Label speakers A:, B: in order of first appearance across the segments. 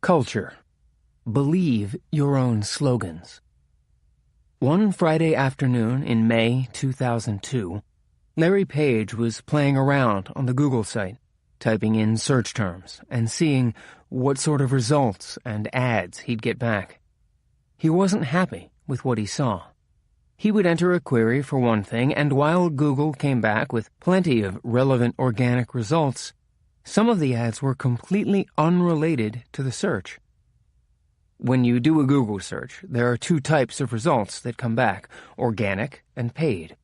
A: Culture. Believe your own slogans. One Friday afternoon in May 2002, Larry Page was playing around on the Google site, typing in search terms and seeing what sort of results and ads he'd get back. He wasn't happy with what he saw. He would enter a query for one thing, and while Google came back with plenty of relevant organic results, some of the ads were completely unrelated to the search. When you do a Google search, there are two types of results that come back, organic and paid.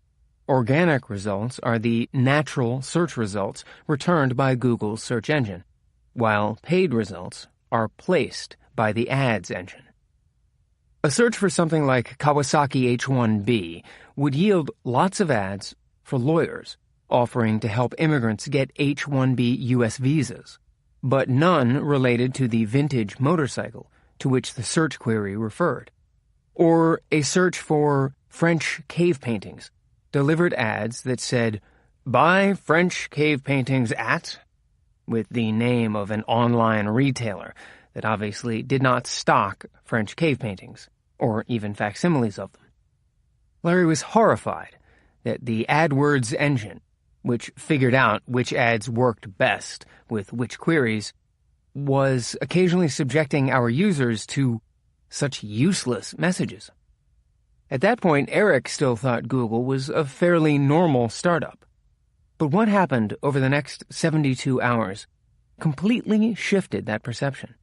A: Organic results are the natural search results returned by Google's search engine, while paid results are placed by the ads engine. A search for something like Kawasaki H-1B would yield lots of ads for lawyers offering to help immigrants get H-1B U.S. visas, but none related to the vintage motorcycle to which the search query referred. Or a search for French cave paintings delivered ads that said, "Buy French cave paintings at," with the name of an online retailer that obviously did not stock French cave paintings, or even facsimiles of them. Larry was horrified that the AdWords engine, which figured out which ads worked best with which queries, was occasionally subjecting our users to such useless messages. At that point, Eric still thought Google was a fairly normal startup. But what happened over the next 72 hours completely shifted that perception.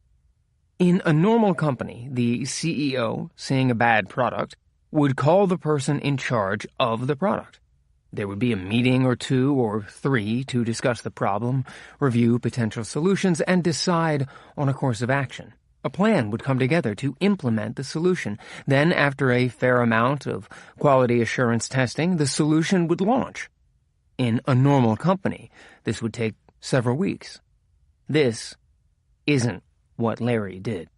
A: In a normal company, the CEO, seeing a bad product, would call the person in charge of the product. There would be a meeting or two or three to discuss the problem, review potential solutions, and decide on a course of action. A plan would come together to implement the solution. Then, after a fair amount of quality assurance testing, the solution would launch. In a normal company, this would take several weeks. This isn't what Larry did.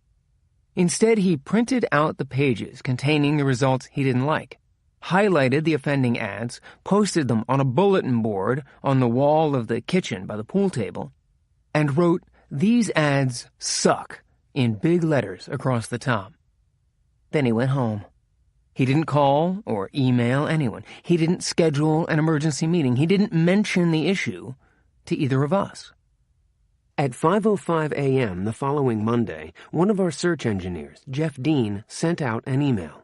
A: Instead, he printed out the pages containing the results he didn't like, highlighted the offending ads, posted them on a bulletin board on the wall of the kitchen by the pool table, and wrote, "These ads suck," in big letters across the top. Then he went home. He didn't call or email anyone. He didn't schedule an emergency meeting. He didn't mention the issue to either of us. At 5:05 a.m. the following Monday, one of our search engineers, Jeff Dean, sent out an email.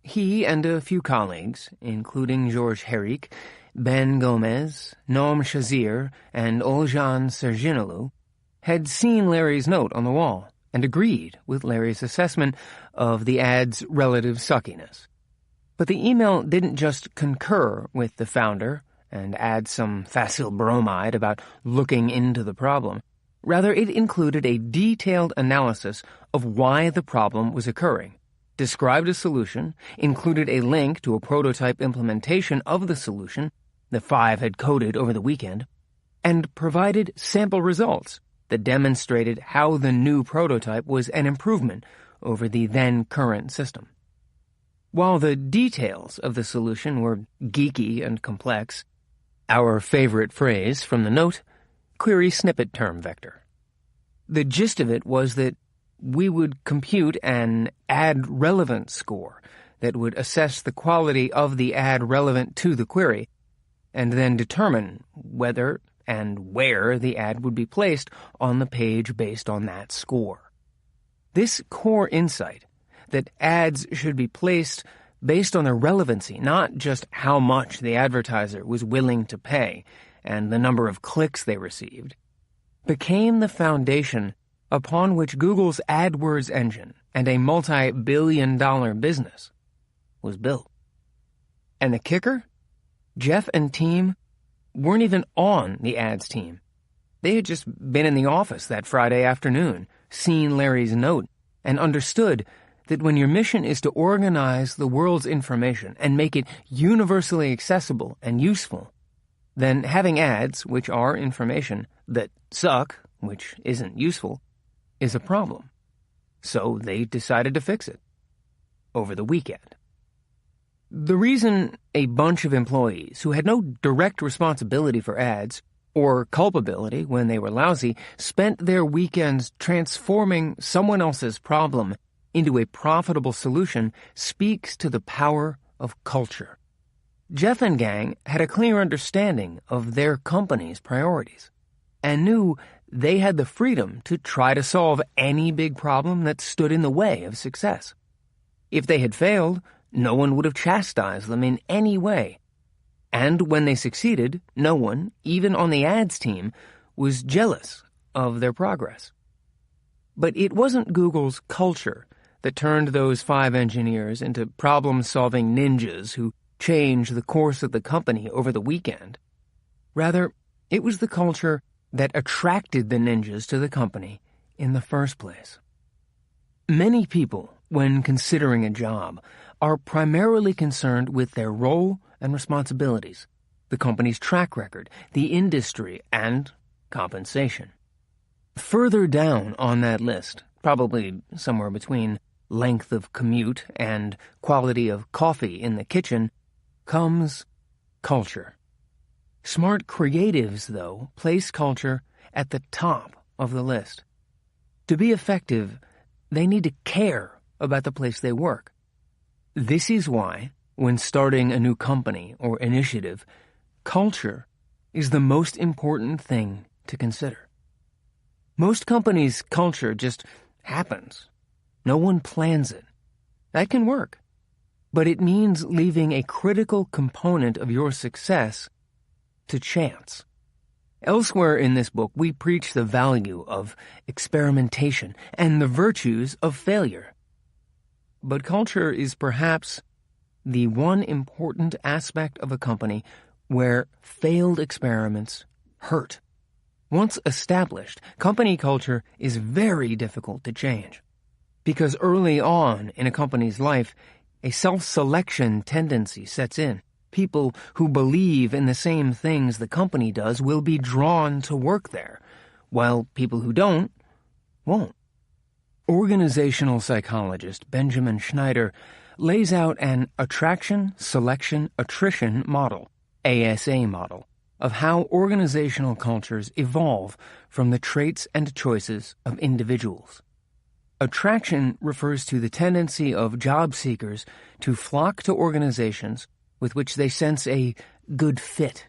A: He and a few colleagues, including George Herrick, Ben Gomez, Noam Shazir, and Oljan Serginoglu, had seen Larry's note on the wall and agreed with Larry's assessment of the ad's relative suckiness. But the email didn't just concur with the founder and add some facile bromide about looking into the problem. Rather, it included a detailed analysis of why the problem was occurring, described a solution, included a link to a prototype implementation of the solution the five had coded over the weekend, and provided sample results that demonstrated how the new prototype was an improvement over the then-current system. While the details of the solution were geeky and complex, our favorite phrase from the note, query snippet term vector. The gist of it was that we would compute an ad relevant score that would assess the quality of the ad relevant to the query, and then determine whether and where the ad would be placed on the page based on that score. This core insight, that ads should be placed based on their relevancy, not just how much the advertiser was willing to pay and the number of clicks they received, became the foundation upon which Google's AdWords engine and a multi-billion-dollar business was built. And the kicker? Jeff and team weren't even on the ads team. They had just been in the office that Friday afternoon, seen Larry's note, and understood that when your mission is to organize the world's information and make it universally accessible and useful, then having ads, which are information, that suck, which isn't useful, is a problem. So they decided to fix it over the weekend. The reason a bunch of employees who had no direct responsibility for ads or culpability when they were lousy, spent their weekends transforming someone else's problem into a profitable solution speaks to the power of culture. Jeff and gang had a clear understanding of their company's priorities and knew they had the freedom to try to solve any big problem that stood in the way of success. If they had failed, no one would have chastised them in any way. And when they succeeded, no one, even on the ads team, was jealous of their progress. But it wasn't Google's culture that turned those 5 engineers into problem-solving ninjas who changed the course of the company over the weekend. Rather, it was the culture that attracted the ninjas to the company in the first place. Many people, when considering a job, are primarily concerned with their role and responsibilities, the company's track record, the industry, and compensation. Further down on that list, probably somewhere between length of commute and quality of coffee in the kitchen, comes culture. Smart creatives, though, place culture at the top of the list. To be effective, they need to care about the place they work. This is why, when starting a new company or initiative, culture is the most important thing to consider. Most companies' culture just happens. No one plans it. That can work, but it means leaving a critical component of your success to chance. Elsewhere in this book, we preach the value of experimentation and the virtues of failure. But culture is perhaps the one important aspect of a company where failed experiments hurt. Once established, company culture is very difficult to change, because early on in a company's life, a self-selection tendency sets in. People who believe in the same things the company does will be drawn to work there, while people who don't won't. Organizational psychologist Benjamin Schneider lays out an attraction, selection, attrition model, ASA model, of how organizational cultures evolve from the traits and choices of individuals. Attraction refers to the tendency of job seekers to flock to organizations with which they sense a good fit.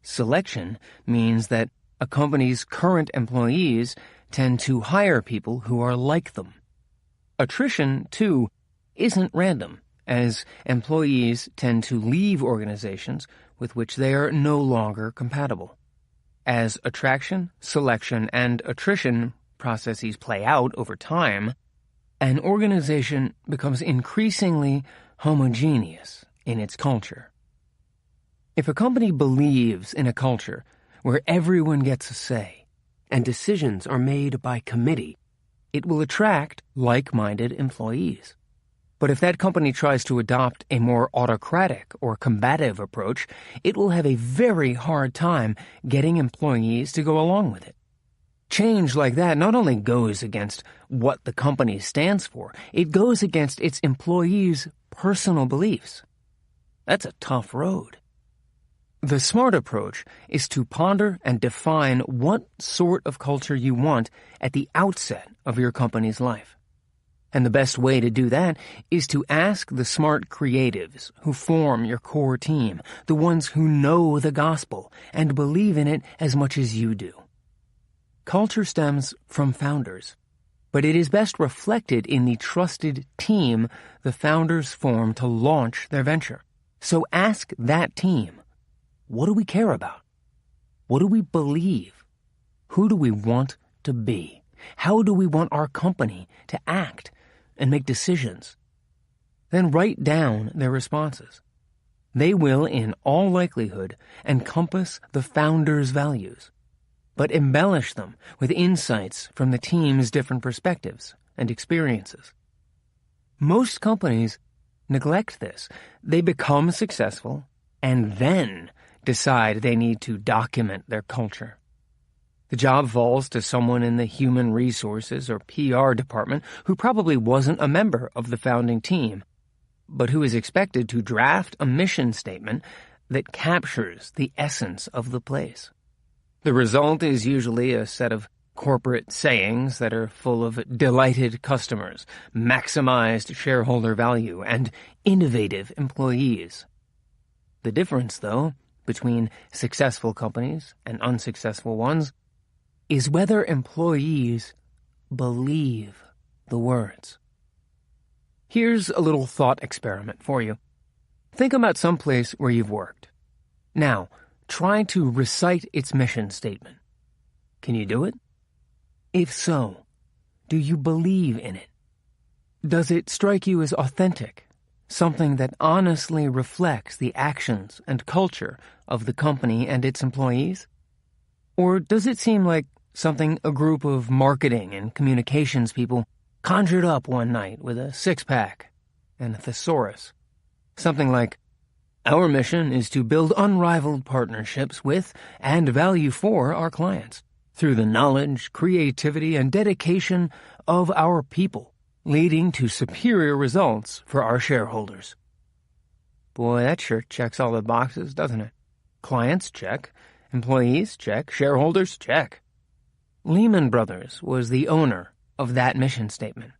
A: Selection means that a company's current employees tend to hire people who are like them. Attrition, too, isn't random, as employees tend to leave organizations with which they are no longer compatible. As attraction, selection, and attrition processes play out over time, an organization becomes increasingly homogeneous in its culture. If a company believes in a culture where everyone gets a say and decisions are made by committee, it will attract like-minded employees. But if that company tries to adopt a more autocratic or combative approach, it will have a very hard time getting employees to go along with it. Change like that not only goes against what the company stands for, it goes against its employees' personal beliefs. That's a tough road. The smart approach is to ponder and define what sort of culture you want at the outset of your company's life. And the best way to do that is to ask the smart creatives who form your core team, the ones who know the gospel and believe in it as much as you do. Culture stems from founders, but it is best reflected in the trusted team the founders form to launch their venture. So ask that team, what do we care about? What do we believe? Who do we want to be? How do we want our company to act and make decisions? Then write down their responses. They will, in all likelihood, encompass the founder's values, but embellish them with insights from the team's different perspectives and experiences. Most companies neglect this. They become successful and then decide they need to document their culture. The job falls to someone in the human resources or PR department who probably wasn't a member of the founding team, but who is expected to draft a mission statement that captures the essence of the place. The result is usually a set of corporate sayings that are full of delighted customers, maximized shareholder value, and innovative employees. The difference, though, between successful companies and unsuccessful ones is whether employees believe the words. Here's a little thought experiment for you. Think about some place where you've worked. Now, try to recite its mission statement. Can you do it? If so, do you believe in it? Does it strike you as authentic, something that honestly reflects the actions and culture of the company and its employees? Or does it seem like something a group of marketing and communications people conjured up one night with a six-pack and a thesaurus? Something like, "Our mission is to build unrivaled partnerships with and value for our clients through the knowledge, creativity, and dedication of our people, leading to superior results for our shareholders." Boy, that sure checks all the boxes, doesn't it? Clients, check. Employees, check. Shareholders, check. Lehman Brothers was the owner of that mission statement,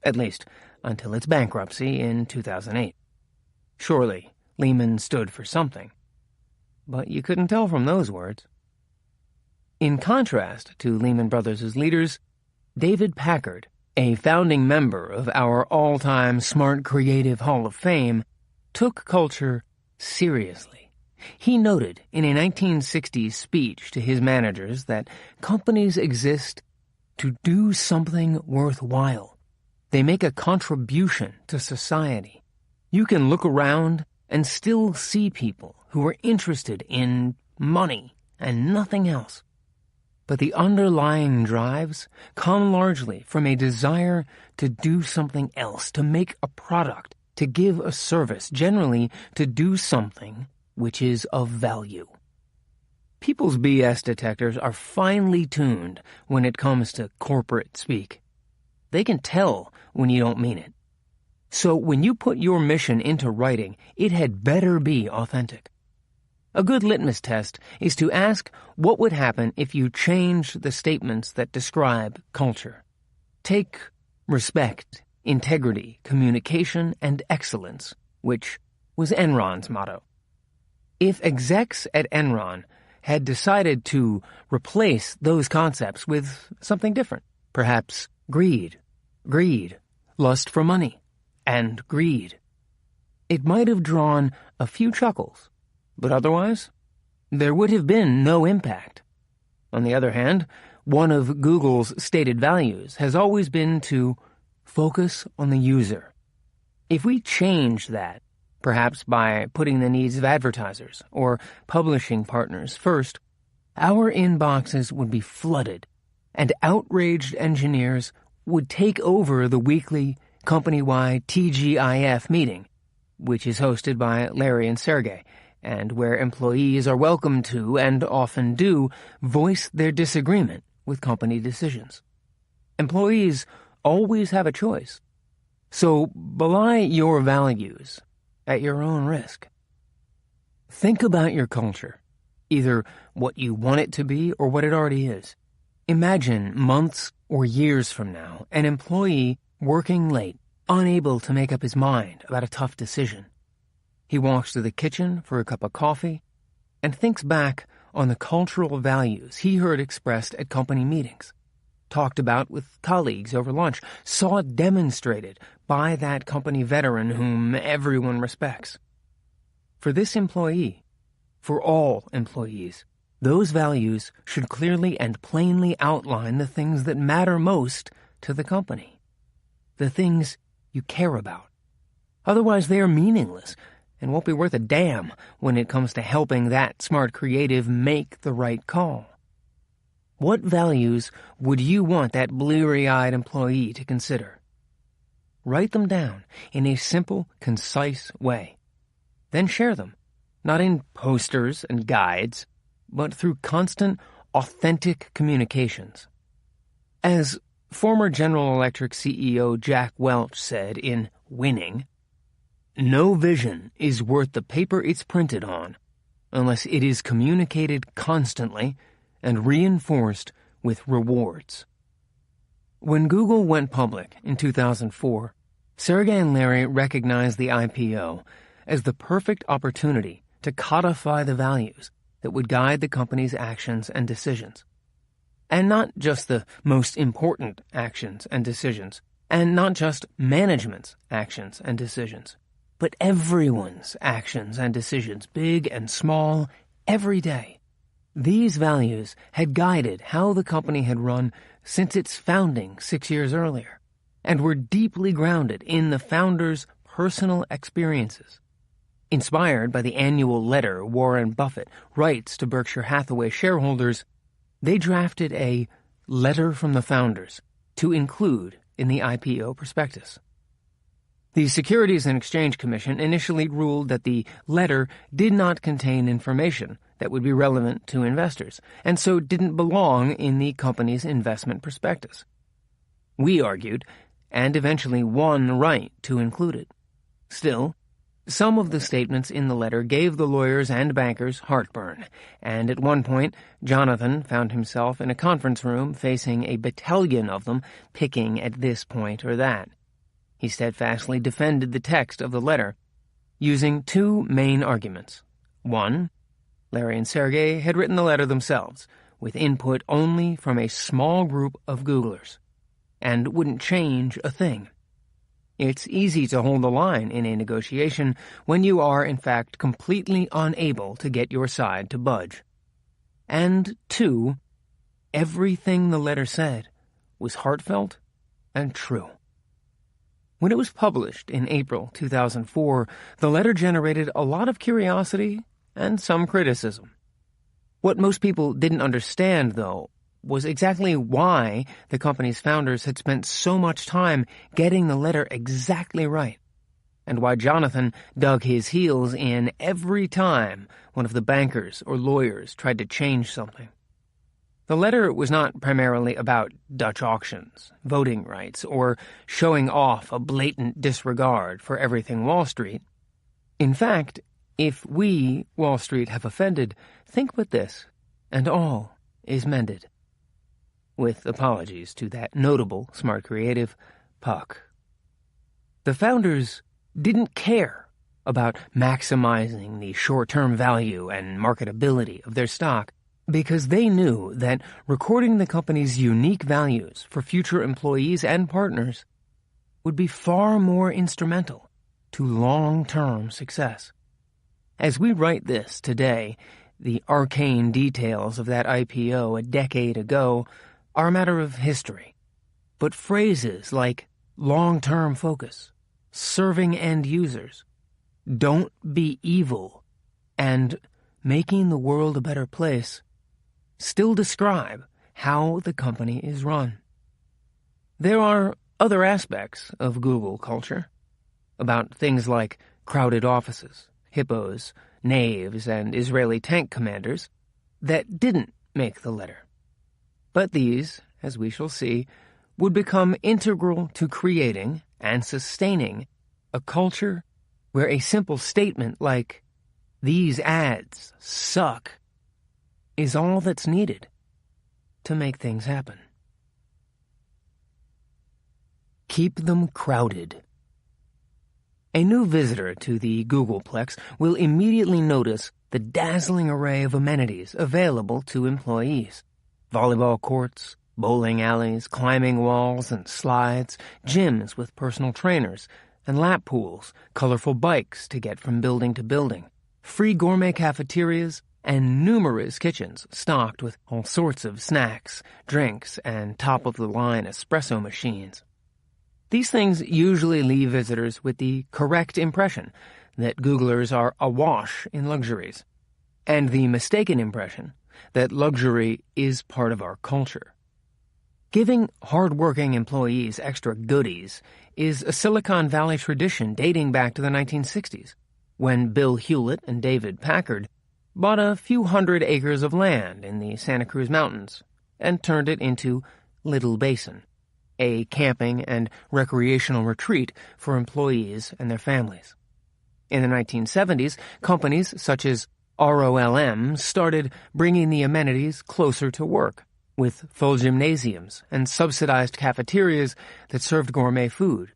A: at least until its bankruptcy in 2008. Surely, Lehman stood for something. But you couldn't tell from those words. In contrast to Lehman Brothers' leaders, David Packard, a founding member of our all-time Smart Creative Hall of Fame, took culture seriously. He noted in a 1960s speech to his managers that companies exist to do something worthwhile. They make a contribution to society. You can look around and still see people who are interested in money and nothing else. But the underlying drives come largely from a desire to do something else, to make a product, to give a service, generally to do something which is of value. People's BS detectors are finely tuned when it comes to corporate speak. They can tell when you don't mean it. So when you put your mission into writing, it had better be authentic. A good litmus test is to ask what would happen if you changed the statements that describe culture. Take respect, integrity, communication, and excellence, which was Enron's motto. If execs at Enron had decided to replace those concepts with something different, perhaps greed, lust for money, and greed, it might have drawn a few chuckles, but otherwise, there would have been no impact. On the other hand, one of Google's stated values has always been to focus on the user. If we change that, perhaps by putting the needs of advertisers or publishing partners first, our inboxes would be flooded, and outraged engineers would take over the weekly company-wide TGIF meeting, which is hosted by Larry and Sergey, and where employees are welcome to, and often do, voice their disagreement with company decisions. Employees always have a choice, so belie your values at your own risk. Think about your culture, either what you want it to be or what it already is. Imagine months or years from now an employee working late, unable to make up his mind about a tough decision. He walks to the kitchen for a cup of coffee and thinks back on the cultural values he heard expressed at company meetings, talked about with colleagues over lunch, saw demonstrated by that company veteran whom everyone respects. For this employee, for all employees, those values should clearly and plainly outline the things that matter most to the company, the things you care about. Otherwise, they are meaningless and won't be worth a damn when it comes to helping that smart creative make the right call. What values would you want that bleary-eyed employee to consider? Write them down in a simple, concise way. Then share them, not in posters and guides, but through constant, authentic communications. As former General Electric CEO Jack Welch said in Winning, "No vision is worth the paper it's printed on unless it is communicated constantly and reinforced with rewards. When Google went public in 2004, Sergey and Larry recognized the IPO as the perfect opportunity to codify the values that would guide the company's actions and decisions. And not just the most important actions and decisions, and not just management's actions and decisions, but everyone's actions and decisions, big and small, every day. These values had guided how the company had run since its founding 6 years earlier, and were deeply grounded in the founders' personal experiences. Inspired by the annual letter Warren Buffett writes to Berkshire Hathaway shareholders, they drafted a letter from the founders to include in the IPO prospectus. The Securities and Exchange Commission initially ruled that the letter did not contain information that would be relevant to investors, and so didn't belong in the company's investment prospectus. We argued, and eventually won the right to include it. Still, some of the statements in the letter gave the lawyers and bankers heartburn, and at one point, Jonathan found himself in a conference room facing a battalion of them picking at this point or that. He steadfastly defended the text of the letter, using two main arguments. One, Larry and Sergey had written the letter themselves, with input only from a small group of Googlers, and wouldn't change a thing. It's easy to hold the line in a negotiation when you are, in fact, completely unable to get your side to budge. And two, everything the letter said was heartfelt and true. When it was published in April 2004, the letter generated a lot of curiosity and some criticism. What most people didn't understand, though, was exactly why the company's founders had spent so much time getting the letter exactly right, and why Jonathan dug his heels in every time one of the bankers or lawyers tried to change something. The letter was not primarily about Dutch auctions, voting rights, or showing off a blatant disregard for everything Wall Street. In fact, if we, Wall Street, have offended, think but this, and all is mended. With apologies to that notable smart creative, Puck. The founders didn't care about maximizing the short-term value and marketability of their stock, because they knew that recording the company's unique values for future employees and partners would be far more instrumental to long-term success. As we write this today, the arcane details of that IPO a decade ago are a matter of history. But phrases like long-term focus, serving end users, don't be evil, and making the world a better place still describe how the company is run. There are other aspects of Google culture, about things like crowded offices, hippos, knaves, and Israeli tank commanders, that didn't make the letter. But these, as we shall see, would become integral to creating and sustaining a culture where a simple statement like, "These ads suck," is all that's needed to make things happen. Keep them crowded. A new visitor to the Googleplex will immediately notice the dazzling array of amenities available to employees. Volleyball courts, bowling alleys, climbing walls and slides, gyms with personal trainers, and lap pools, colorful bikes to get from building to building, free gourmet cafeterias, and numerous kitchens stocked with all sorts of snacks, drinks, and top-of-the-line espresso machines. These things usually leave visitors with the correct impression that Googlers are awash in luxuries, and the mistaken impression that luxury is part of our culture. Giving hard-working employees extra goodies is a Silicon Valley tradition dating back to the 1960s, when Bill Hewlett and David Packard bought a few hundred acres of land in the Santa Cruz Mountains and turned it into Little Basin, a camping and recreational retreat for employees and their families. In the 1970s, companies such as ROLM started bringing the amenities closer to work, with full gymnasiums and subsidized cafeterias that served gourmet food.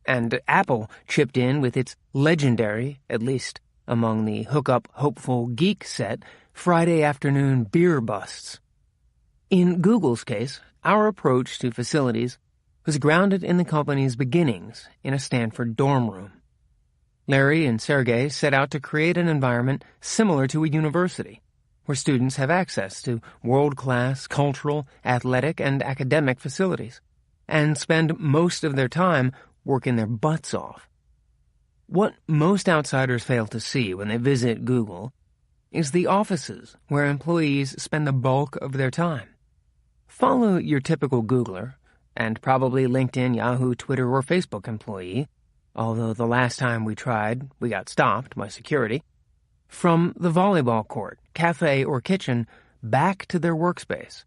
A: And Apple chipped in with its legendary, at least among the hookup hopeful geek set, Friday afternoon beer busts. In Google's case, our approach to facilities was grounded in the company's beginnings in a Stanford dorm room. Larry and Sergey set out to create an environment similar to a university, where students have access to world-class cultural, athletic, and academic facilities, and spend most of their time working their butts off. What most outsiders fail to see when they visit Google is the offices where employees spend the bulk of their time. Follow your typical Googler, and probably LinkedIn, Yahoo, Twitter, or Facebook employee, although the last time we tried, we got stopped by security, from the volleyball court, cafe, or kitchen back to their workspace.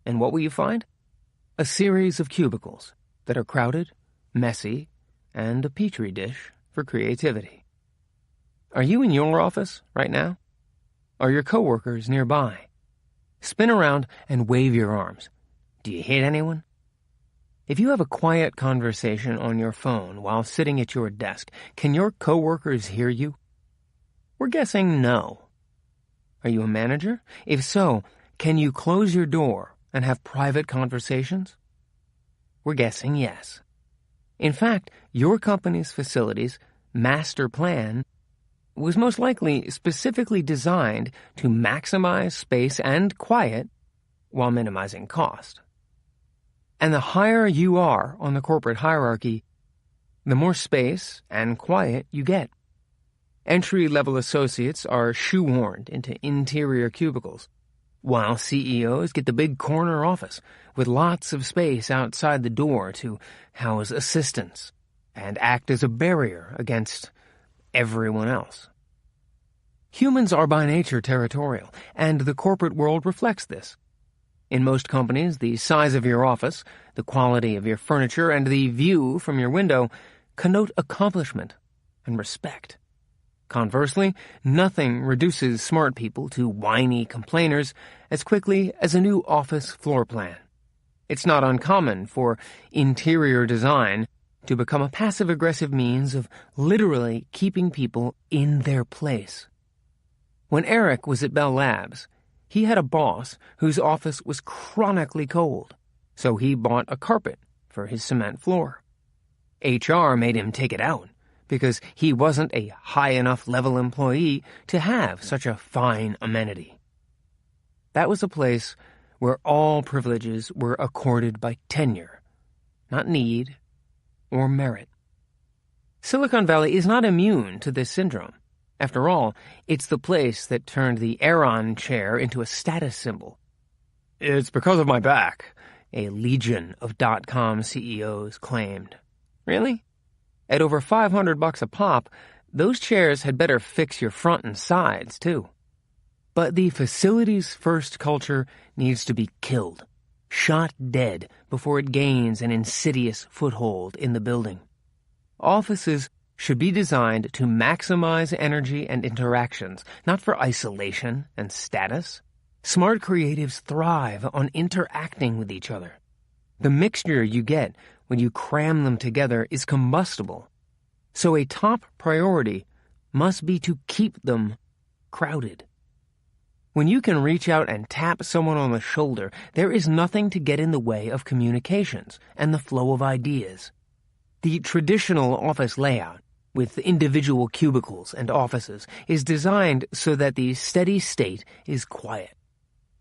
A: And what will you find? A series of cubicles that are crowded, messy, and a petri dish for creativity. Are you in your office right now? Are your coworkers nearby? Spin around and wave your arms. Do you hate anyone? If you have a quiet conversation on your phone while sitting at your desk, can your coworkers hear you? We're guessing no. Are you a manager? If so, can you close your door and have private conversations? We're guessing yes. In fact, your company's facilities master plan was most likely specifically designed to maximize space and quiet while minimizing cost. And the higher you are on the corporate hierarchy, the more space and quiet you get. Entry-level associates are shoehorned into interior cubicles, while CEOs get the big corner office with lots of space outside the door to house assistants and act as a barrier against everyone else. Humans are by nature territorial, and the corporate world reflects this. In most companies, the size of your office, the quality of your furniture, and the view from your window connote accomplishment and respect. Conversely, nothing reduces smart people to whiny complainers as quickly as a new office floor plan. It's not uncommon for interior design to become a passive-aggressive means of literally keeping people in their place. When Eric was at Bell Labs, he had a boss whose office was chronically cold, so he bought a carpet for his cement floor. HR made him take it out because he wasn't a high enough level employee to have such a fine amenity. That was a place where all privileges were accorded by tenure, not need or merit. Silicon Valley is not immune to this syndrome. After all, it's the place that turned the Aeron chair into a status symbol. It's because of my back, a legion of .com CEOs claimed. Really? At over $500 a pop, those chairs had better fix your front and sides, too. But the facilities-first culture needs to be killed, shot dead before it gains an insidious foothold in the building. Offices should be designed to maximize energy and interactions, not for isolation and status. Smart creatives thrive on interacting with each other. The mixture you get when you cram them together is combustible. So a top priority must be to keep them crowded. When you can reach out and tap someone on the shoulder, there is nothing to get in the way of communications and the flow of ideas. The traditional office layout, with individual cubicles and offices, is designed so that the steady state is quiet.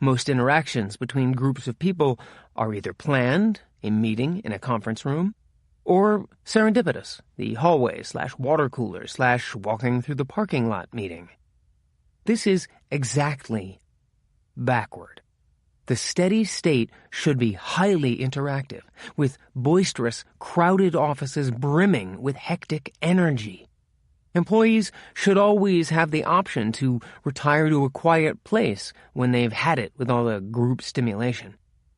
A: Most interactions between groups of people are either planned, a meeting in a conference room, or serendipitous, the hallway/water cooler/walking through the parking lot meeting. This is exactly backward. The steady state should be highly interactive, with boisterous, crowded offices brimming with hectic energy. Employees should always have the option to retire to a quiet place when they've had it with all the group stimulation,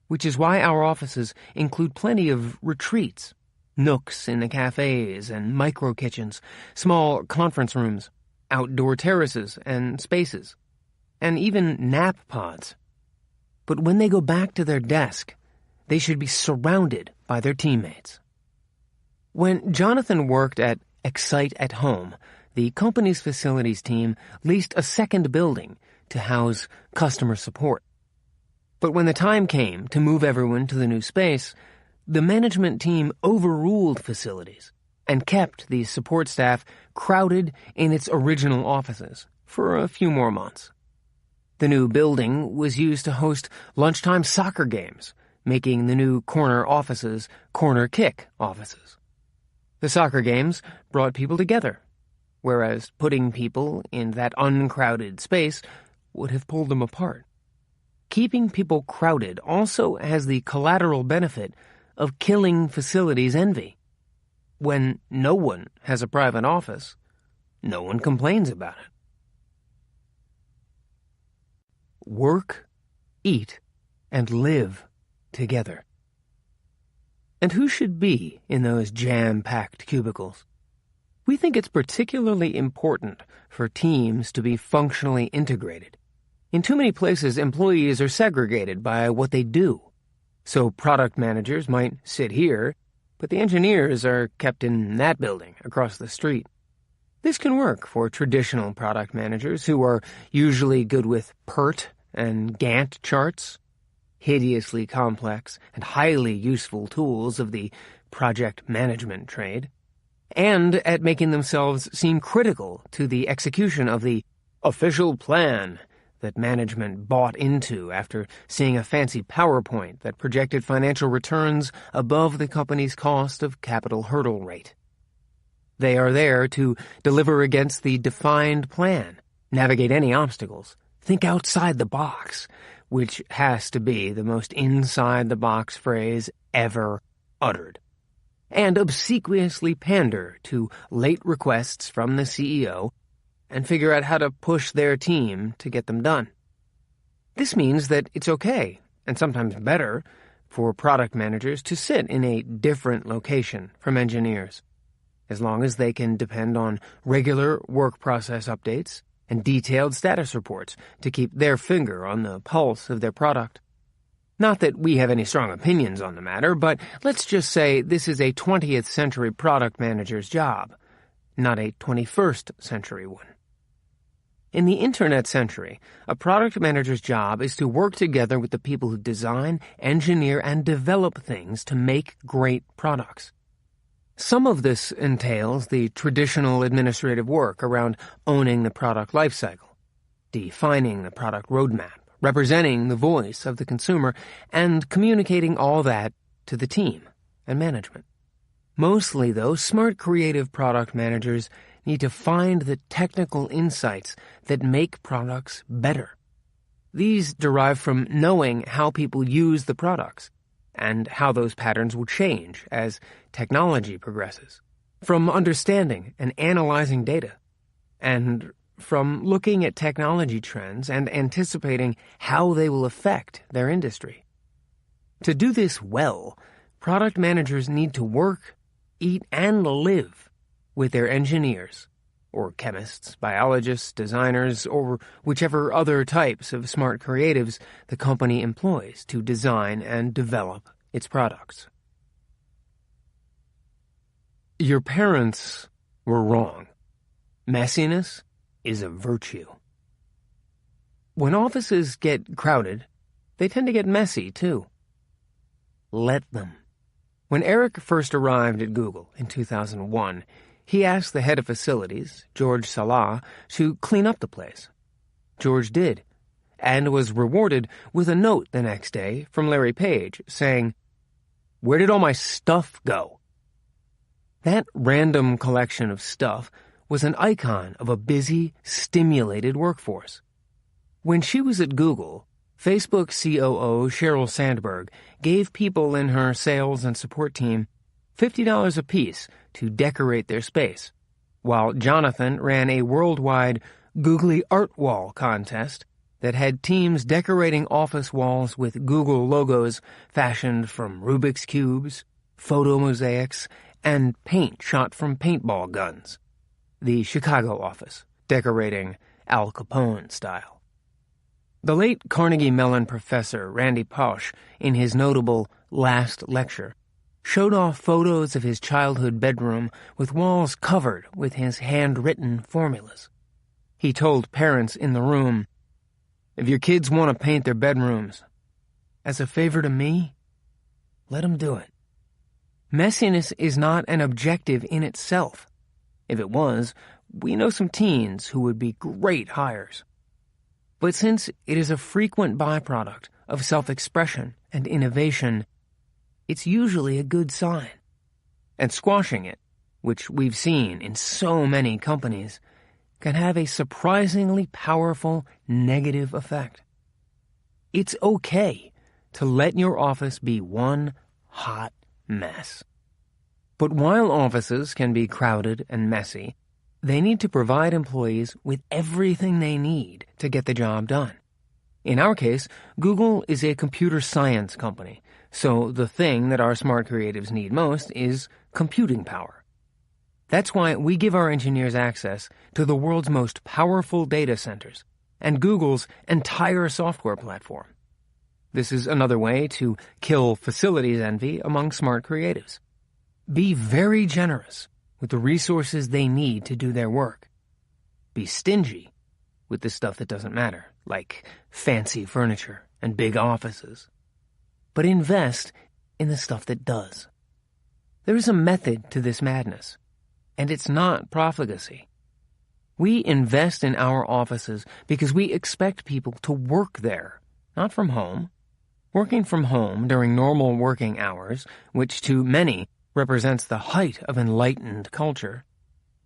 A: which is why our offices include plenty of retreats, nooks in the cafes and micro-kitchens, small conference rooms, outdoor terraces and spaces, and even nap pods. But when they go back to their desk, they should be surrounded by their teammates. When Jonathan worked at Excite at Home, the company's facilities team leased a second building to house customer support. But when the time came to move everyone to the new space, the management team overruled facilities and kept the support staff crowded in its original offices for a few more months. The new building was used to host lunchtime soccer games, making the new corner offices corner kick offices. The soccer games brought people together, whereas putting people in that uncrowded space would have pulled them apart. Keeping people crowded also has the collateral benefit of killing facilities envy. When no one has a private office, no one complains about it. Work, eat, and live together. And who should be in those jam-packed cubicles? We think it's particularly important for teams to be functionally integrated. In too many places, employees are segregated by what they do. So product managers might sit here, but the engineers are kept in that building across the street. This can work for traditional product managers who are usually good with PERT and Gantt charts, hideously complex and highly useful tools of the project management trade, and at making themselves seem critical to the execution of the official plan that management bought into after seeing a fancy PowerPoint that projected financial returns above the company's cost of capital hurdle rate. They are there to deliver against the defined plan, navigate any obstacles, think outside the box, which has to be the most inside-the-box phrase ever uttered, and obsequiously pander to late requests from the CEO and figure out how to push their team to get them done. This means that it's okay, and sometimes better, for product managers to sit in a different location from engineers, as long as they can depend on regular work process updates and detailed status reports to keep their finger on the pulse of their product. Not that we have any strong opinions on the matter, but let's just say this is a 20th century product manager's job, not a 21st century one. In the Internet century, a product manager's job is to work together with the people who design, engineer, and develop things to make great products. Some of this entails the traditional administrative work around owning the product lifecycle, defining the product roadmap, representing the voice of the consumer, and communicating all that to the team and management. Mostly, though, smart creative product managers need to find the technical insights that make products better. These derive from knowing how people use the products and how those patterns will change as technology progresses, from understanding and analyzing data, and from looking at technology trends and anticipating how they will affect their industry. To do this well, product managers need to work, eat, and live with their engineers, or chemists, biologists, designers, or whichever other types of smart creatives the company employs to design and develop its products. Your parents were wrong. Messiness is a virtue. When offices get crowded, they tend to get messy, too. Let them. When Eric first arrived at Google in 2001, he asked the head of facilities, George Salah, to clean up the place. George did, and was rewarded with a note the next day from Larry Page saying, "Where did all my stuff go?" That random collection of stuff was an icon of a busy, stimulated workforce. When she was at Google, Facebook COO Sheryl Sandberg gave people in her sales and support team $50 apiece to decorate their space, while Jonathan ran a worldwide Googly Art Wall contest that had teams decorating office walls with Google logos fashioned from Rubik's Cubes, photo mosaics, and paint shot from paintball guns. The Chicago office decorating Al Capone style. The late Carnegie Mellon professor Randy Pausch, in his notable Last Lecture, showed off photos of his childhood bedroom with walls covered with his handwritten formulas. He told parents in the room, "If your kids want to paint their bedrooms, as a favor to me, let them do it." Messiness is not an objective in itself. If it was, we know some teens who would be great hires. But since it is a frequent byproduct of self-expression and innovation, it's usually a good sign. And squashing it, which we've seen in so many companies, can have a surprisingly powerful negative effect. It's okay to let your office be one hot mess. But while offices can be crowded and messy, they need to provide employees with everything they need to get the job done. In our case, Google is a computer science company, so the thing that our smart creatives need most is computing power. That's why we give our engineers access to the world's most powerful data centers and Google's entire software platform. This is another way to kill facilities envy among smart creatives. Be very generous with the resources they need to do their work. Be stingy with the stuff that doesn't matter, like fancy furniture and big offices. But invest in the stuff that does. There is a method to this madness, and it's not profligacy. We invest in our offices because we expect people to work there, not from home. Working from home during normal working hours, which to many represents the height of enlightened culture,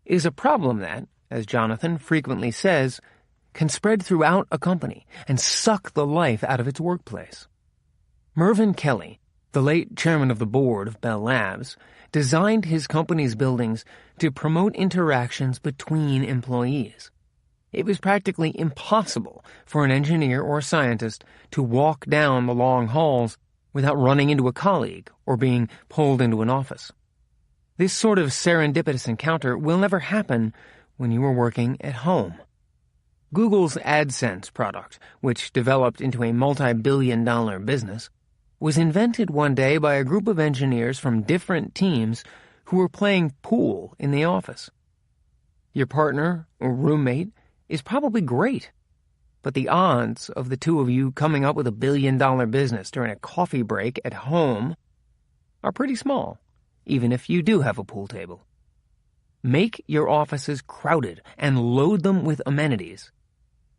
A: is a problem that, as Jonathan frequently says, can spread throughout a company and suck the life out of its workplace. Mervyn Kelly, the late chairman of the board of Bell Labs, designed his company's buildings to promote interactions between employees. It was practically impossible for an engineer or scientist to walk down the long halls without running into a colleague or being pulled into an office. This sort of serendipitous encounter will never happen when you are working at home. Google's AdSense product, which developed into a multi-billion-dollar business, was invented one day by a group of engineers from different teams who were playing pool in the office. Your partner or roommate is probably great, but the odds of the two of you coming up with a billion-dollar business during a coffee break at home are pretty small, even if you do have a pool table. Make your offices crowded and load them with amenities.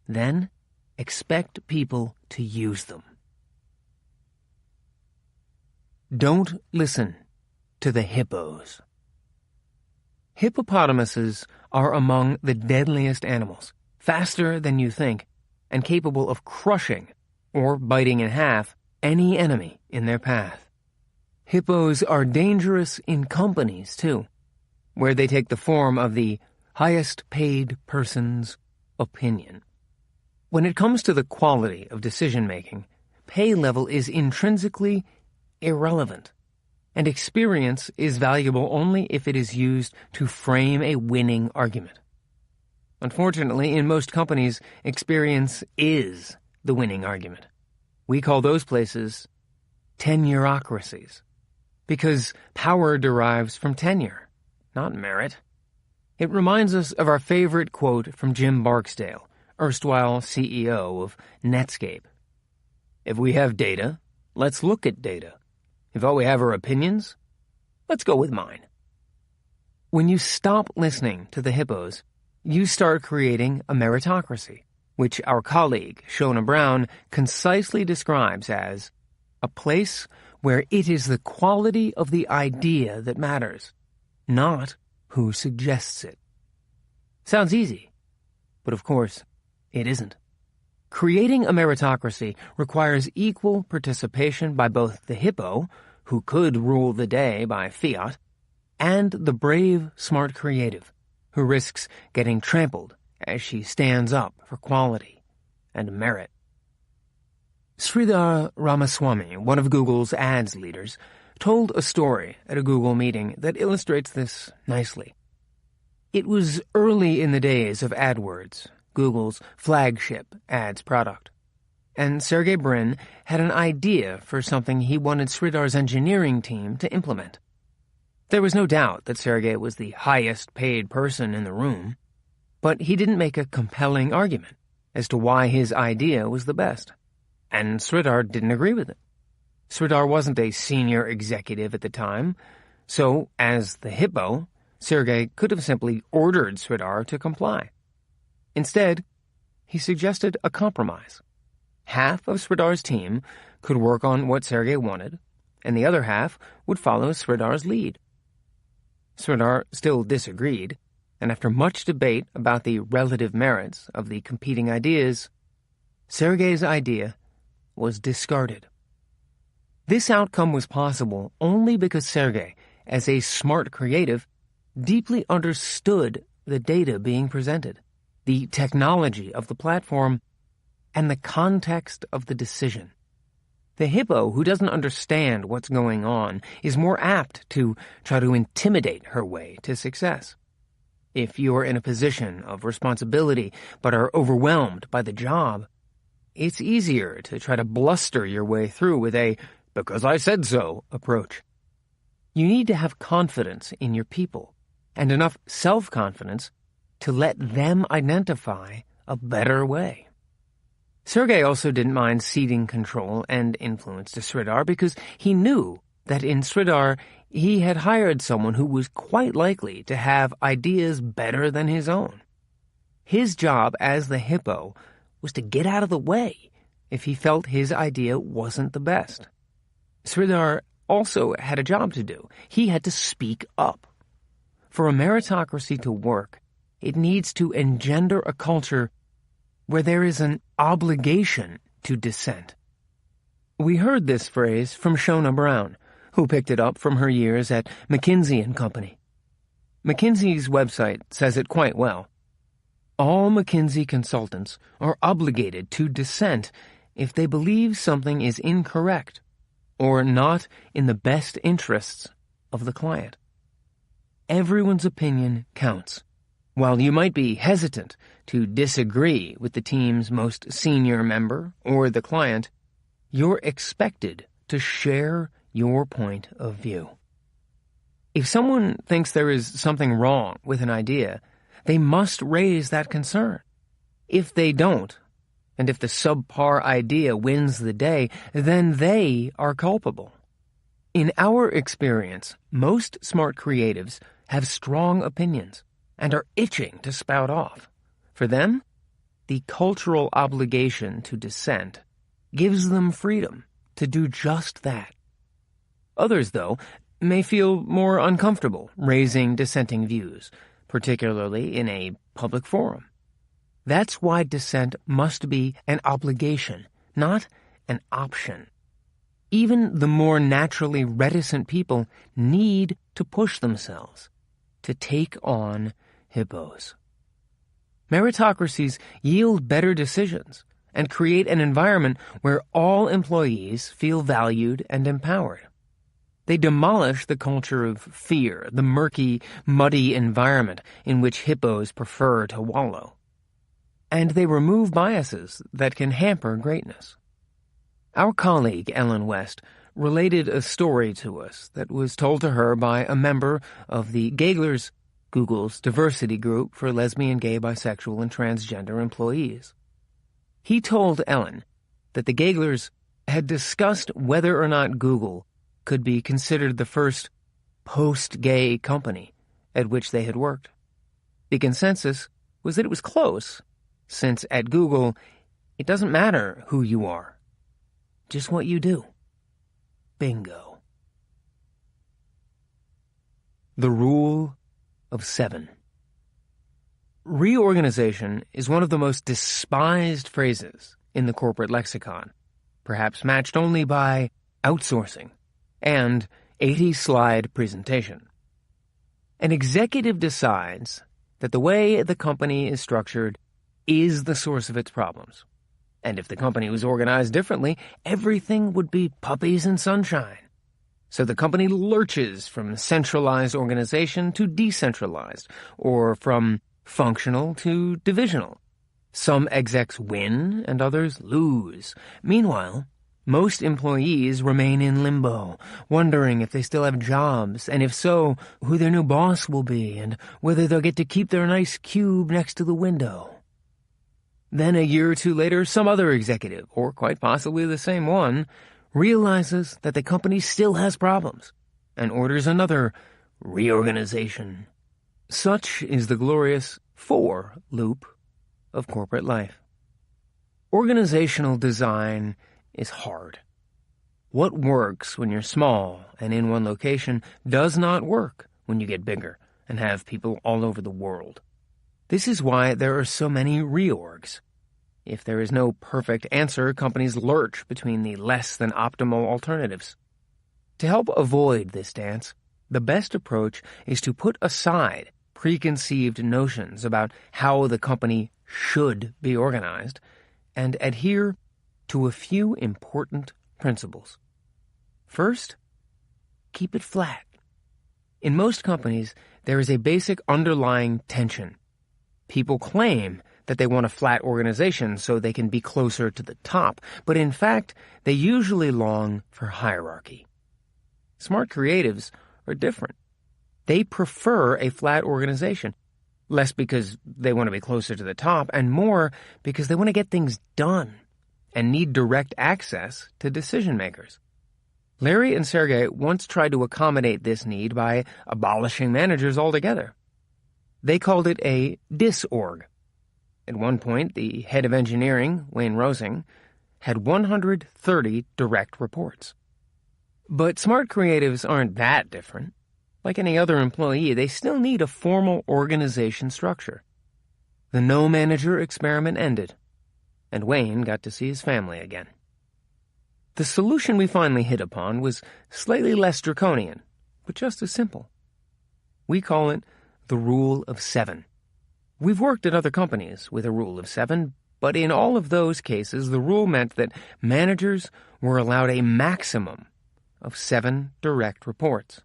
A: Then, expect people to use them. Don't listen to the hippos. Hippopotamuses are among the deadliest animals, faster than you think, and capable of crushing or biting in half any enemy in their path. Hippos are dangerous in companies, too, where they take the form of the highest-paid person's opinion. When it comes to the quality of decision-making, pay level is intrinsically irrelevant, and experience is valuable only if it is used to frame a winning argument. Unfortunately, in most companies, experience is the winning argument. We call those places tenureocracies, because power derives from tenure, not merit. It reminds us of our favorite quote from Jim Barksdale, erstwhile CEO of Netscape. If we have data, let's look at data. If all we have are opinions, let's go with mine. When you stop listening to the hippos, you start creating a meritocracy, which our colleague, Shona Brown, concisely describes as a place where it is the quality of the idea that matters, not who suggests it. Sounds easy, but of course, it isn't. Creating a meritocracy requires equal participation by both the hippo, who could rule the day by fiat, and the brave, smart creative, who risks getting trampled as she stands up for quality and merit. Sridhar Ramaswamy, one of Google's ads leaders, told a story at a Google meeting that illustrates this nicely. It was early in the days of AdWords, Google's flagship ads product, and Sergey Brin had an idea for something he wanted Sridhar's engineering team to implement. There was no doubt that Sergey was the highest-paid person in the room, but he didn't make a compelling argument as to why his idea was the best, and Sridhar didn't agree with it. Sridhar wasn't a senior executive at the time, so, as the hippo, Sergey could have simply ordered Sridhar to comply. Instead, he suggested a compromise. Half of Sridhar's team could work on what Sergey wanted, and the other half would follow Sridhar's lead. Sridhar still disagreed, and after much debate about the relative merits of the competing ideas, Sergey's idea was discarded. This outcome was possible only because Sergey, as a smart creative, deeply understood the data being presented, the technology of the platform, and the context of the decision. The hippo who doesn't understand what's going on is more apt to try to intimidate her way to success. If you're in a position of responsibility but are overwhelmed by the job, it's easier to try to bluster your way through with a "because I said so" approach. You need to have confidence in your people and enough self-confidence to let them identify a better way. Sergey also didn't mind ceding control and influence to Sridhar because he knew that in Sridhar he had hired someone who was quite likely to have ideas better than his own. His job as the hippo was to get out of the way if he felt his idea wasn't the best. Sridhar also had a job to do. He had to speak up. For a meritocracy to work, it needs to engender a culture where there is an obligation to dissent. We heard this phrase from Shona Brown, who picked it up from her years at McKinsey & Company. McKinsey's website says it quite well. All McKinsey consultants are obligated to dissent if they believe something is incorrect or not in the best interests of the client. Everyone's opinion counts. While you might be hesitant to disagree with the team's most senior member or the client, you're expected to share your point of view. If someone thinks there is something wrong with an idea, they must raise that concern. If they don't, and if the subpar idea wins the day, then they are culpable. In our experience, most smart creatives have strong opinions and are itching to spout off. For them, the cultural obligation to dissent gives them freedom to do just that. Others, though, may feel more uncomfortable raising dissenting views, particularly in a public forum. That's why dissent must be an obligation, not an option. Even the more naturally reticent people need to push themselves to take on hippos. Meritocracies yield better decisions and create an environment where all employees feel valued and empowered. They demolish the culture of fear, the murky, muddy environment in which hippos prefer to wallow. And they remove biases that can hamper greatness. Our colleague, Ellen West, related a story to us that was told to her by a member of the Geiglers, Google's diversity group for lesbian, gay, bisexual, and transgender employees. He told Ellen that the Geiglers had discussed whether or not Google could be considered the first post-gay company at which they had worked. The consensus was that it was close, since at Google, it doesn't matter who you are, just what you do. Bingo. The Rule of 7. Reorganization is one of the most despised phrases in the corporate lexicon, perhaps matched only by outsourcing and 80-slide presentation. An executive decides that the way the company is structured is the source of its problems. And if the company was organized differently, everything would be puppies and sunshine. So the company lurches from centralized organization to decentralized, or from functional to divisional. Some execs win and others lose. Meanwhile, most employees remain in limbo, wondering if they still have jobs, and if so, who their new boss will be, and whether they'll get to keep their nice cube next to the window. Then a year or two later, some other executive, or quite possibly the same one, realizes that the company still has problems and orders another reorganization. Such is the glorious for loop of corporate life. Organizational design is hard. What works when you're small and in one location does not work when you get bigger and have people all over the world. This is why there are so many reorgs. If there is no perfect answer, companies lurch between the less than optimal alternatives. To help avoid this dance, the best approach is to put aside preconceived notions about how the company should be organized and adhere to a few important principles. First, keep it flat. In most companies, there is a basic underlying tension. People claim that they want a flat organization so they can be closer to the top, but in fact, they usually long for hierarchy. Smart creatives are different. They prefer a flat organization, less because they want to be closer to the top, and more because they want to get things done and need direct access to decision makers. Larry and Sergey once tried to accommodate this need by abolishing managers altogether. They called it a disorg. At one point, the head of engineering, Wayne Rosing, had 130 direct reports. But smart creatives aren't that different. Like any other employee, they still need a formal organization structure. The no manager experiment ended, and Wayne got to see his family again. The solution we finally hit upon was slightly less draconian, but just as simple. We call it the Rule of 7. We've worked at other companies with a rule of 7, but in all of those cases, the rule meant that managers were allowed a maximum of 7 direct reports.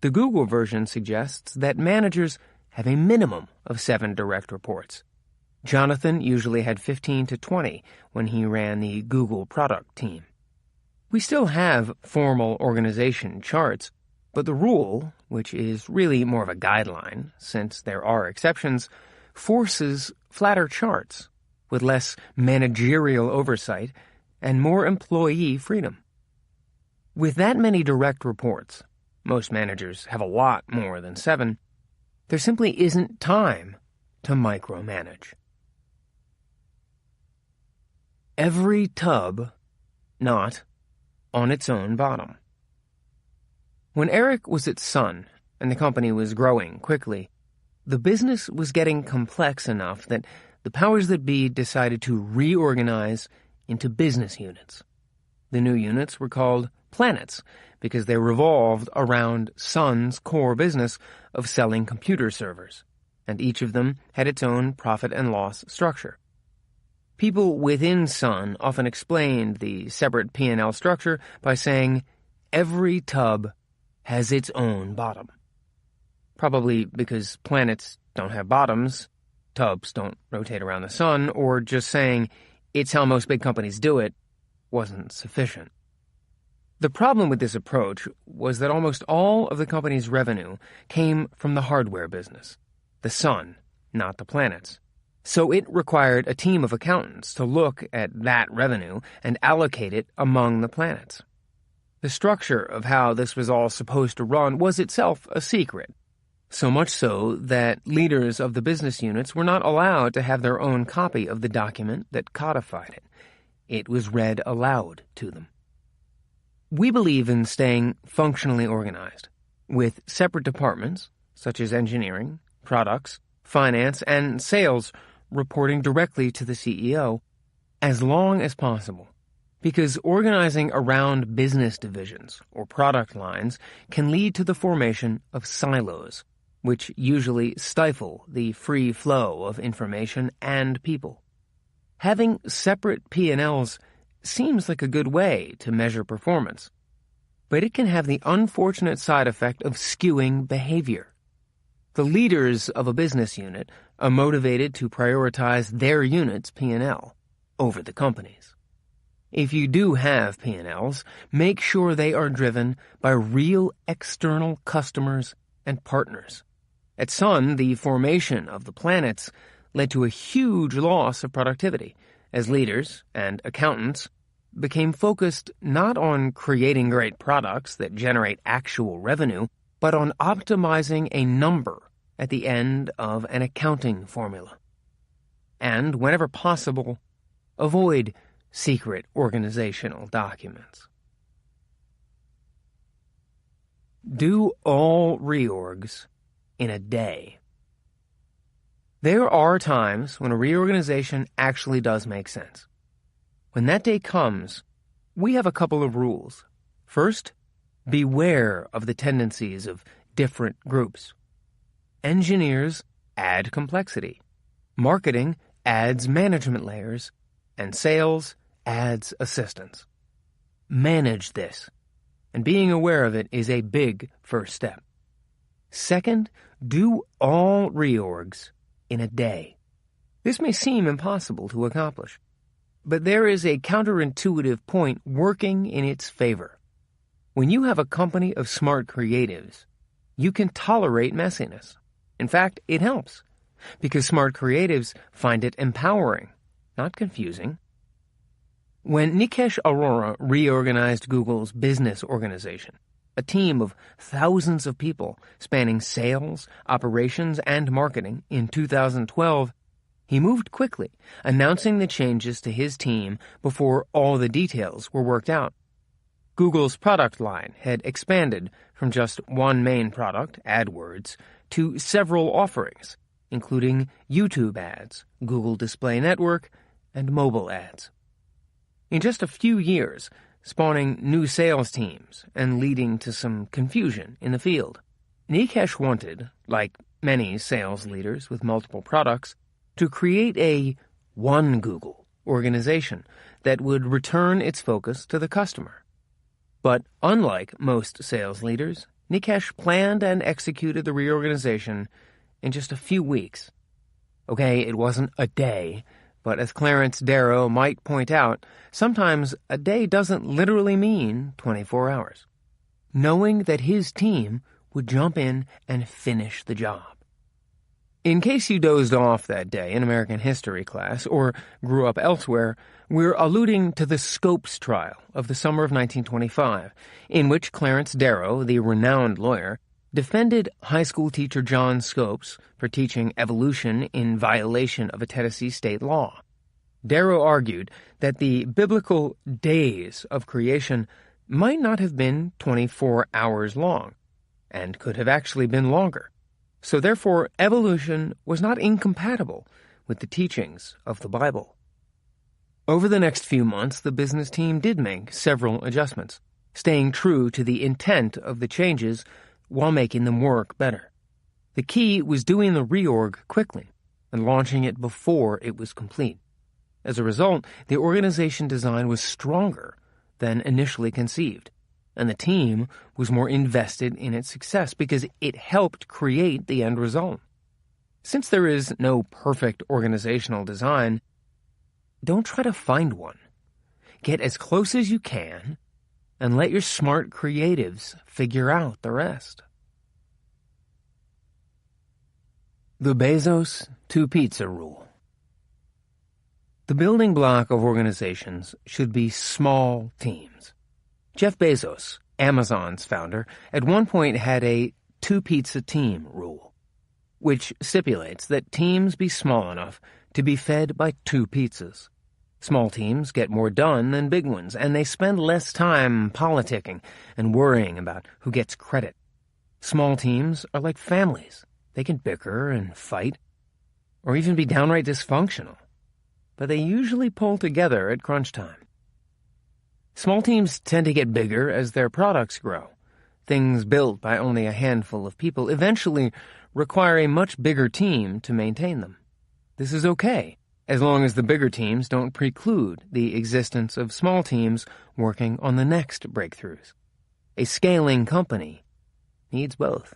A: The Google version suggests that managers have a minimum of 7 direct reports. Jonathan usually had 15 to 20 when he ran the Google product team. We still have formal organization charts, but the rule, which is really more of a guideline, since there are exceptions, forces flatter charts with less managerial oversight and more employee freedom. With that many direct reports, most managers have a lot more than 7, there simply isn't time to micromanage. Every tub not on its own bottom. When Eric was at Sun and the company was growing quickly, the business was getting complex enough that the powers that be decided to reorganize into business units. The new units were called planets because they revolved around Sun's core business of selling computer servers, and each of them had its own profit and loss structure. People within Sun often explained the separate P&L structure by saying, every tub has its own bottom. Probably because planets don't have bottoms, tubs don't rotate around the sun, or just saying, it's how most big companies do it, wasn't sufficient. The problem with this approach was that almost all of the company's revenue came from the hardware business, the sun, not the planets. So it required a team of accountants to look at that revenue and allocate it among the planets. The structure of how this was all supposed to run was itself a secret, so much so that leaders of the business units were not allowed to have their own copy of the document that codified it. It was read aloud to them. We believe in staying functionally organized, with separate departments, such as engineering, products, finance, and sales, reporting directly to the CEO, as long as possible, because organizing around business divisions or product lines can lead to the formation of silos, which usually stifle the free flow of information and people. Having separate P&Ls seems like a good way to measure performance. but it can have the unfortunate side effect of skewing behavior. The leaders of a business unit are motivated to prioritize their unit's P&L over the company's. If you do have P&Ls, make sure they are driven by real external customers and partners. At Sun, the formation of the planets led to a huge loss of productivity as leaders and accountants became focused not on creating great products that generate actual revenue, but on optimizing a number at the end of an accounting formula. And, whenever possible, avoid secret organizational documents. Do all reorgs in a day. There are times when a reorganization actually does make sense. When that day comes, we have a couple of rules. First, beware of the tendencies of different groups. Engineers add complexity. Marketing adds management layers. And sales adds assistance. Manage this, and being aware of it is a big first step. Second, do all reorgs in a day. This may seem impossible to accomplish, but there is a counterintuitive point working in its favor. When you have a company of smart creatives, you can tolerate messiness. In fact, it helps, because smart creatives find it empowering, not confusing. When Nikesh Arora reorganized Google's business organization, a team of thousands of people spanning sales, operations, and marketing in 2012, he moved quickly, announcing the changes to his team before all the details were worked out. Google's product line had expanded from just one main product, AdWords, to several offerings, including YouTube ads, Google Display Network, and mobile ads. In just a few years, spawning new sales teams and leading to some confusion in the field, Nikesh wanted, like many sales leaders with multiple products, to create a one Google organization that would return its focus to the customer. But unlike most sales leaders, Nikesh planned and executed the reorganization in just a few weeks. Okay, it wasn't a day, but as Clarence Darrow might point out, sometimes a day doesn't literally mean 24 hours. Knowing that his team would jump in and finish the job. In case you dozed off that day in American history class or grew up elsewhere, we're alluding to the Scopes trial of the summer of 1925, in which Clarence Darrow, the renowned lawyer, defended high school teacher John Scopes for teaching evolution in violation of a Tennessee state law. Darrow argued that the biblical days of creation might not have been 24 hours long, and could have actually been longer. So therefore, evolution was not incompatible with the teachings of the Bible. Over the next few months, the business team did make several adjustments, staying true to the intent of the changes while making them work better. The key was doing the reorg quickly and launching it before it was complete. As a result, the organization design was stronger than initially conceived, and the team was more invested in its success because it helped create the end result. Since there is no perfect organizational design, don't try to find one. Get as close as you can and let your smart creatives figure out the rest. The Bezos two-pizza rule. The building block of organizations should be small teams. Jeff Bezos, Amazon's founder, at one point had a two-pizza team rule, which stipulates that teams be small enough to be fed by two pizzas. Small teams get more done than big ones, and they spend less time politicking and worrying about who gets credit. Small teams are like families. They can bicker and fight, or even be downright dysfunctional, but they usually pull together at crunch time. Small teams tend to get bigger as their products grow. Things built by only a handful of people eventually require a much bigger team to maintain them. This is okay, as long as the bigger teams don't preclude the existence of small teams working on the next breakthroughs. A scaling company needs both.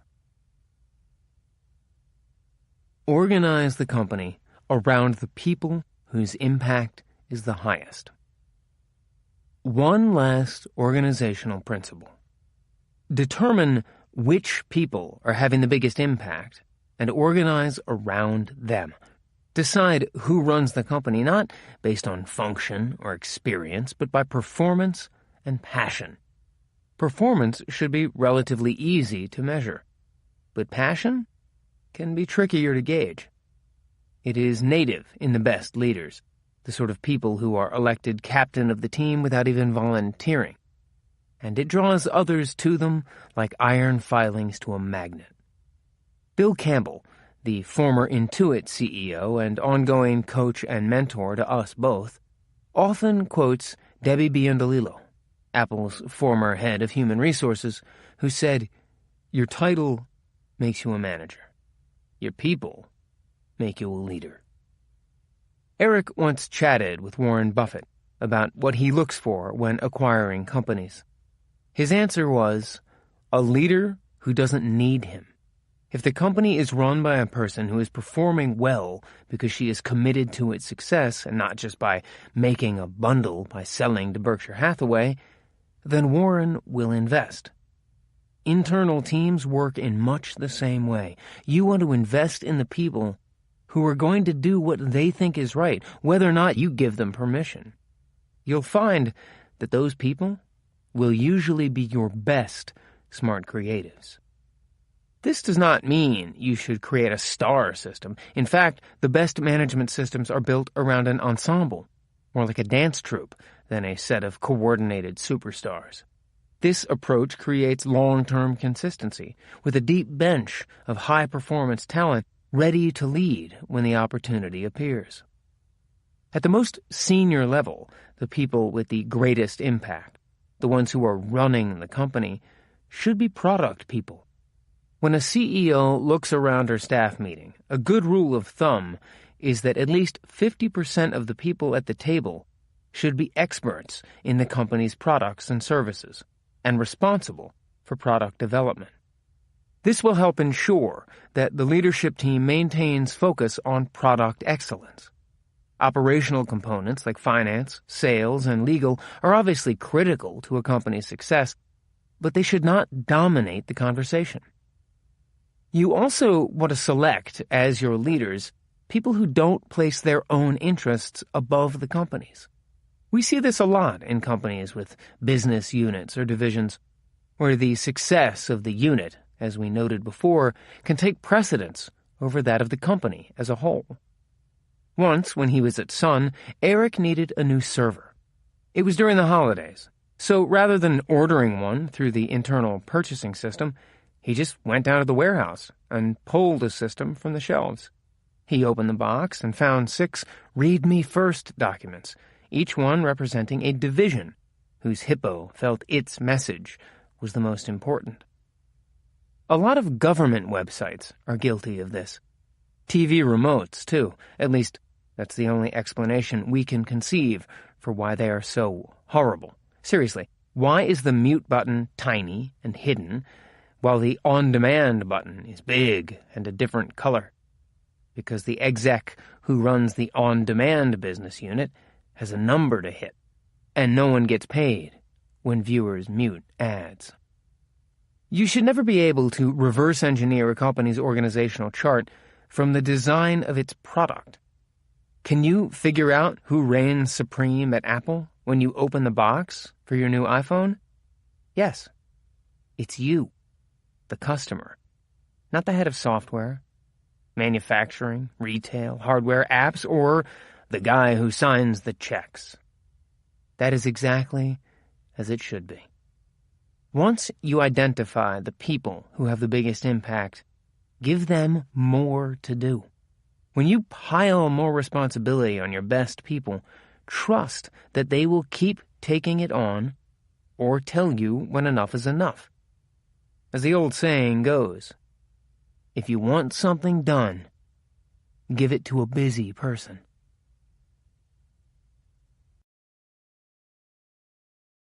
A: Organize the company around the people whose impact is the highest. One last organizational principle. Determine which people are having the biggest impact and organize around them. Decide who runs the company not based on function or experience, but by performance and passion. Performance should be relatively easy to measure, but passion can be trickier to gauge. It is native in the best leaders, the sort of people who are elected captain of the team without even volunteering, and it draws others to them like iron filings to a magnet. Bill Campbell, the former Intuit CEO and ongoing coach and mentor to us both, often quotes Debbie Biondolillo, Apple's former head of human resources, who said, "Your title makes you a manager. Your people make you a leader." Eric once chatted with Warren Buffett about what he looks for when acquiring companies. His answer was, a leader who doesn't need him. If the company is run by a person who is performing well because she is committed to its success and not just by making a bundle by selling to Berkshire Hathaway, then Warren will invest. Internal teams work in much the same way. You want to invest in the people who are going to do what they think is right, whether or not you give them permission. You'll find that those people will usually be your best smart creatives. This does not mean you should create a star system. In fact, the best management systems are built around an ensemble, more like a dance troupe than a set of coordinated superstars. This approach creates long-term consistency, with a deep bench of high-performance talent ready to lead when the opportunity appears. At the most senior level, the people with the greatest impact, the ones who are running the company, should be product people. When a CEO looks around her staff meeting, a good rule of thumb is that at least 50% of the people at the table should be experts in the company's products and services and responsible for product development. This will help ensure that the leadership team maintains focus on product excellence. Operational components like finance, sales, and legal are obviously critical to a company's success, but they should not dominate the conversation. You also want to select, as your leaders, people who don't place their own interests above the company's. We see this a lot in companies with business units or divisions, where the success of the unit, as we noted before, can take precedence over that of the company as a whole. Once, when he was at Sun, Eric needed a new server. It was during the holidays, so rather than ordering one through the internal purchasing system, he just went down to the warehouse and pulled a system from the shelves. He opened the box and found 6 Read Me First documents, each one representing a division whose hippo felt its message was the most important. A lot of government websites are guilty of this. TV remotes, too. At least, that's the only explanation we can conceive for why they are so horrible. Seriously, why is the mute button tiny and hidden, while the on-demand button is big and a different color? Because the exec who runs the on-demand business unit has a number to hit, and no one gets paid when viewers mute ads. You should never be able to reverse engineer a company's organizational chart from the design of its product. Can you figure out who reigns supreme at Apple when you open the box for your new iPhone? Yes, it's you, the customer, not the head of software, manufacturing, retail, hardware, apps, or the guy who signs the checks. That is exactly as it should be. Once you identify the people who have the biggest impact, give them more to do. When you pile more responsibility on your best people, trust that they will keep taking it on or tell you when enough is enough. As the old saying goes, if you want something done, give it to a busy person.